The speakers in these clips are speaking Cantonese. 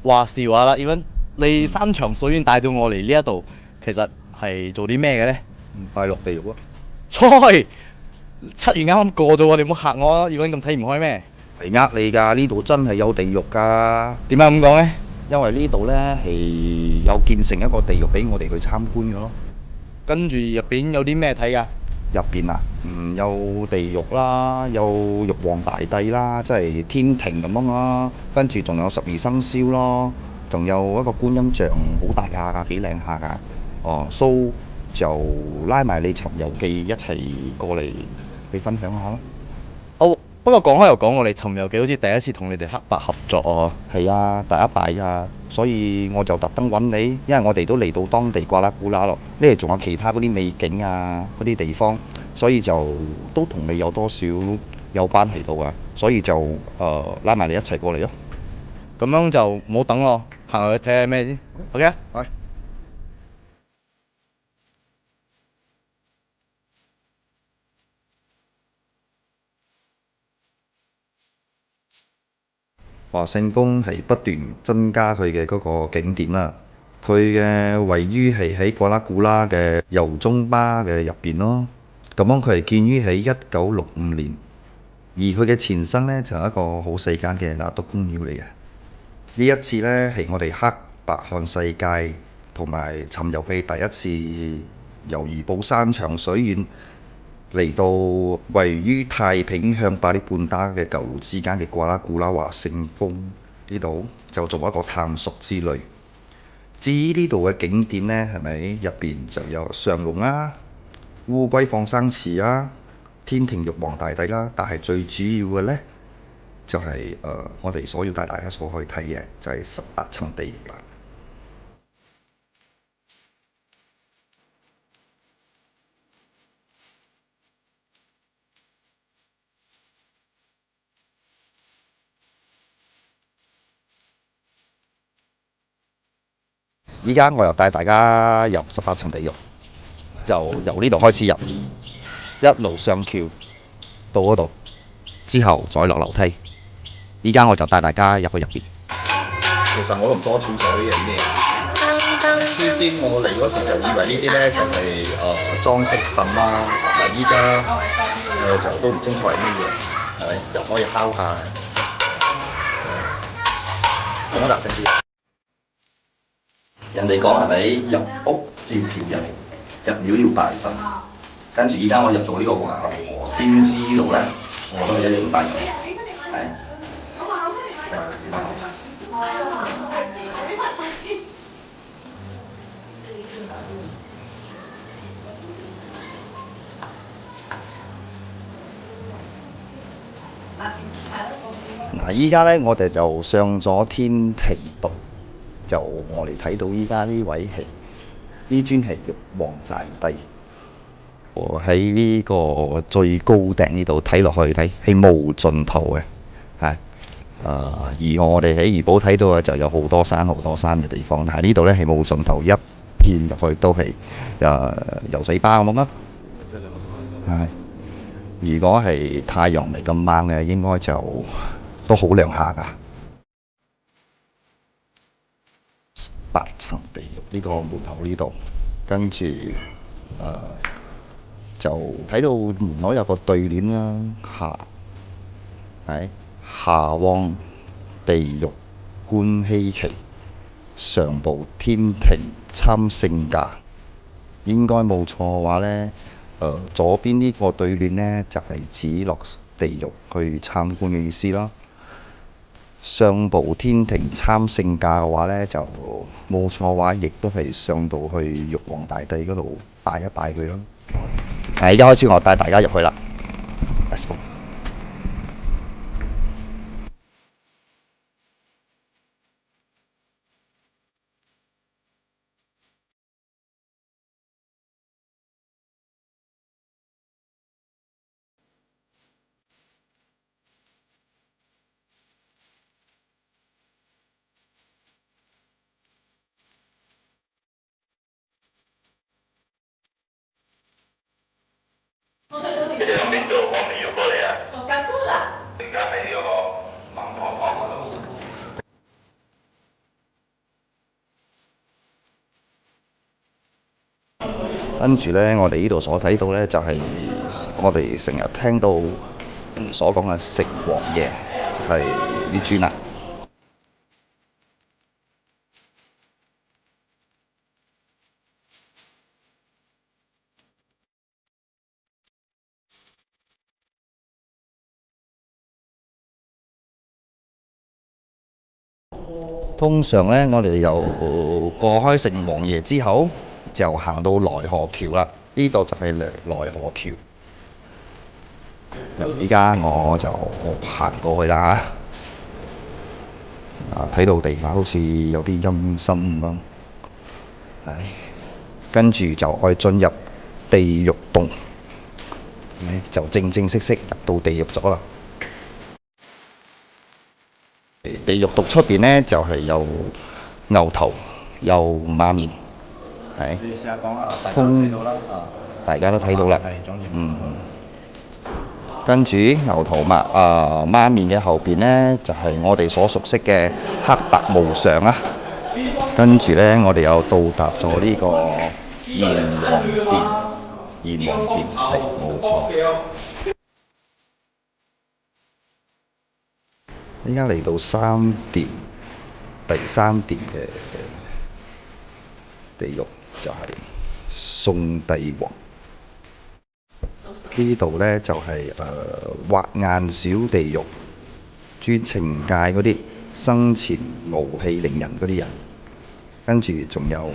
話時話啦，Even 你山長水遠帶到我嚟呢一度，其實係做啲咩嘅咧？帶落地獄啊！菜7月啱啱過咗喎，你唔好嚇我啊！Even 咁睇唔開咩？係呃你㗎，呢度真係有地獄㗎。點解咁講咧？因為呢度呢係有建成一個地獄俾我哋去參觀嘅咯。跟住入邊有啲咩睇㗎？入邊啊，有地獄啦，有玉皇大帝啦，即係天庭咁樣啦。跟住仲有12生肖咯，仲有一個觀音像，好大架㗎，幾靚下㗎。哦，so 就拉埋你尋遊記一齊過嚟，你分享下咯。哦，不過講開又講，我哋尋遊記好似第一次同你哋黑白合作哦。係啊，第一擺啊，所以我就特登揾你，因為我哋都嚟到當地瓜拉古拉咯，呢度仲有其他嗰啲美景啊，嗰啲地方，所以就都同你有多少有關係到啊，所以就拉埋你一齊過嚟咯。咁樣就唔好等咯，行去睇下咩先。OK 啊？係。華聖宮係不斷增加佢嘅嗰個景點啦。佢嘅位於係喺瓜拉古拉嘅由中巴嘅入邊咯。咁樣佢係建於喺1965年，而佢嘅前身呢，就係一個好細間嘅拿督公廟嚟嘅。呢一次呢，係我哋黑白看世界同埋尋遊記第一次由怡保山長水遠嚟到位於太平向巴里半打嘅舊路之間嘅瓜拉古拉華聖宮呢度，就做一個探索之旅。至於呢度嘅景點呢，係咪入邊就有上龍啊、烏龜放生池啊、天庭玉皇大帝啦，但係最主要嘅呢，就係我哋所要帶大家所去睇嘅就係18層地獄啦。依家我又帶大家入18層地獄，就由呢度開始入，一路上橋到嗰度，之後再落樓梯。依家我就帶大家入去入邊。其實我都唔多清楚呢樣咩。先我嚟嗰時就以為呢啲呢就係裝飾品啦，但係依家就都唔清楚係乜嘢，係咪？又可以敲下，講得大聲啲。人哋講係咪入屋要嫖人，入廟要拜神，跟住依家我入到呢個華和仙師呢度咧，我都係一樣要拜神，係。嗱，依家咧我哋就上咗天庭度，就我哋睇到依家呢位係呢尊係玉皇大帝。我喺呢個最高頂呢度睇落去睇係無盡頭嘅，係而我哋喺怡保睇到嘅就有好多山嘅地方，但係呢度咧係無盡頭，一片入去都係油水巴咁咯。係，如果係太陽嚟咁猛嘅，應該就都好涼下㗎。8層地獄呢個門口呢度，跟住就睇到門口有個對聯啦，下旺地獄觀希奇，上報天庭參聖駕。應該冇錯嘅話呢，左邊呢個對聯呢，就係指落地獄去參觀嘅意思啦。上報天庭參聖駕嘅話呢，就冇錯嘅話，亦都係上到去玉皇大帝嗰度拜一拜佢咯。一開始我帶大家入去啦。Let's go。你哋喺邊度？我未要過嚟啊！而家喺呢個孟婆堂嗰度。跟住呢，我哋呢度所睇到呢，就係我哋成日聽到所講嘅城隍爺，就係呢尊啦。通常呢，我哋由過開城隍爺之後，就行到萊河橋啦。呢度就係萊河橋。依家我就行過去啦。睇到地下好似有啲陰森咁咯。跟住就可以進入地獄洞，就正式入到地獄咗啦。地獄洞出邊呢，就係有牛頭，有馬面，係。你試下講啊，大家都睇到啦。係莊嚴。跟住牛頭馬面嘅後邊呢，就係我哋所熟悉嘅黑白無常啊。跟住呢，我哋又到達咗呢個閻王殿，閻王殿係冇錯。依家嚟到第三殿嘅地獄就係宋帝王。呢度呢，就係挖眼小地獄，專懲戒嗰啲生前傲氣凌人嗰啲人。跟住仲有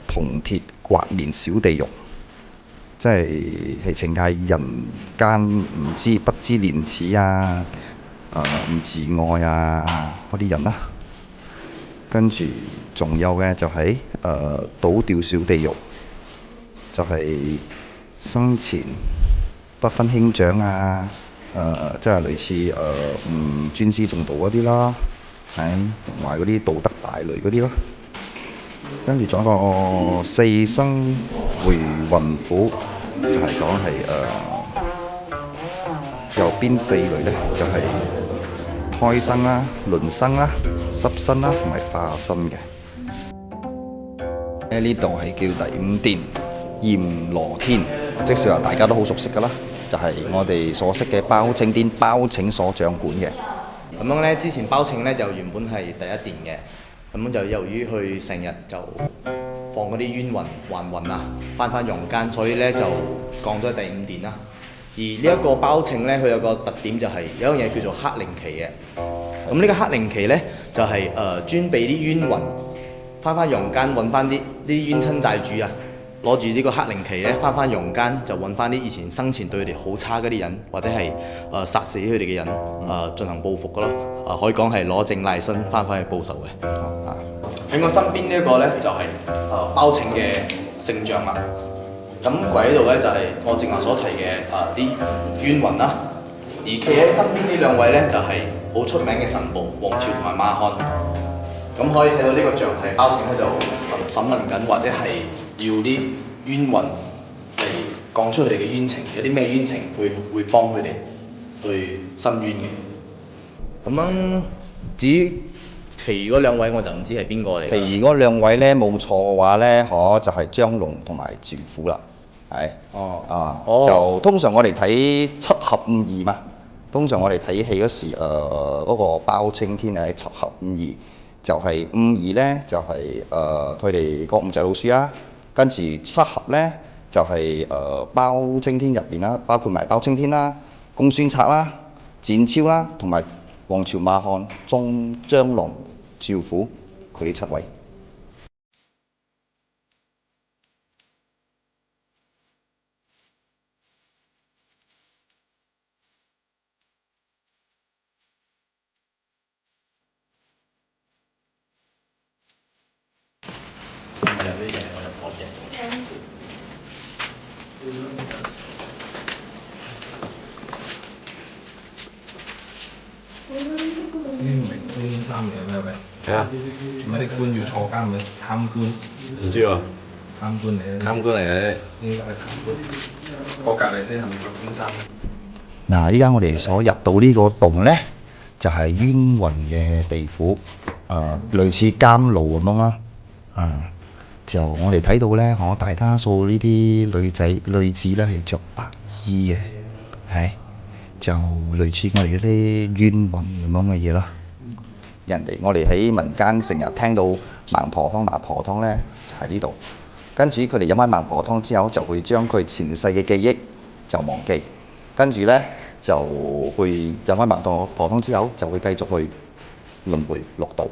銅鐵刮面小地獄，即係懲戒人間不知廉恥啊！唔自愛啊嗰啲人啦，跟住仲有嘅就係倒吊小地獄，就係生前不分兄長啊，即係類似唔尊師重道嗰啲啦，係同埋嗰啲道德敗類嗰啲咯。跟住仲有一個四生回魂苦，就係講係右邊四類呢，就係胎生啦、輪生啦、濕身啦同埋化身嘅。呢度係叫第五殿閻羅天，即係話大家都好熟悉噶啦，就係我哋所識嘅包青天包拯所掌管嘅。咁樣呢，之前包拯呢就原本係第一殿嘅，咁就由於佢成日就放嗰啲冤魂還魂啊，翻陽間，所以呢就降咗第五殿啦。而呢一個包拯呢，佢有個特點就係有一樣嘢叫做黑靈旗嘅。咁呢個黑靈旗呢，就係專俾啲冤魂翻陽間揾翻啲冤親債主啊，攞住呢個黑靈旗呢，翻陽間就揾翻啲以前生前對佢哋好差嗰啲人，或者係殺死佢哋嘅人進行報復噶咯。可以講係攞正賴身翻去報仇嘅。喺我身邊呢一個呢，就係包拯嘅聖像啦。咁跪喺度呢，就係我正話所提嘅啲冤魂啦。而企喺身邊呢兩位呢，就係好出名嘅神部王朝同埋馬漢。咁可以睇到呢個像係包拯喺度審問緊，或者係要啲冤魂嚟講出佢哋嘅冤情，有啲咩冤情會幫佢哋去申冤嘅。咁樣至於其餘嗰兩位我就唔知係邊個嚟。其餘嗰兩位呢，冇錯嘅話呢，就係張龍同埋趙虎啦，係。就通常我哋睇七俠五義嘛，通常我哋睇戲嗰時，嗰個包青天係七俠五義，就係五義呢，就係佢哋個五隻老鼠啦，跟住七俠呢，就係包青天入邊啦，包括埋包青天啦、公孫策啦、展超啦，同埋王朝馬漢、張龍、趙虎，佢哋七位。官三嘅咩喂？係啊，做咩啲官要坐監嘅？貪官？唔知喎。貪官嚟嘅。貪官嚟嘅。應該係貪官。我隔離先係咪做官三？嗱，依家我哋所入到呢個洞呢，就係冤魂嘅地府，類似監牢咁樣啦。就我哋睇到咧，大多數呢啲女子咧係着白衣嘅，係就類似我哋嗰啲冤魂咁樣嘅嘢咯。我哋喺民間成日聽到孟婆湯咧就喺呢度，跟住佢哋飲翻孟婆湯之後，就會將佢前世嘅記憶就忘記，跟住咧就會飲翻孟婆湯之後，就會繼續去輪迴六道。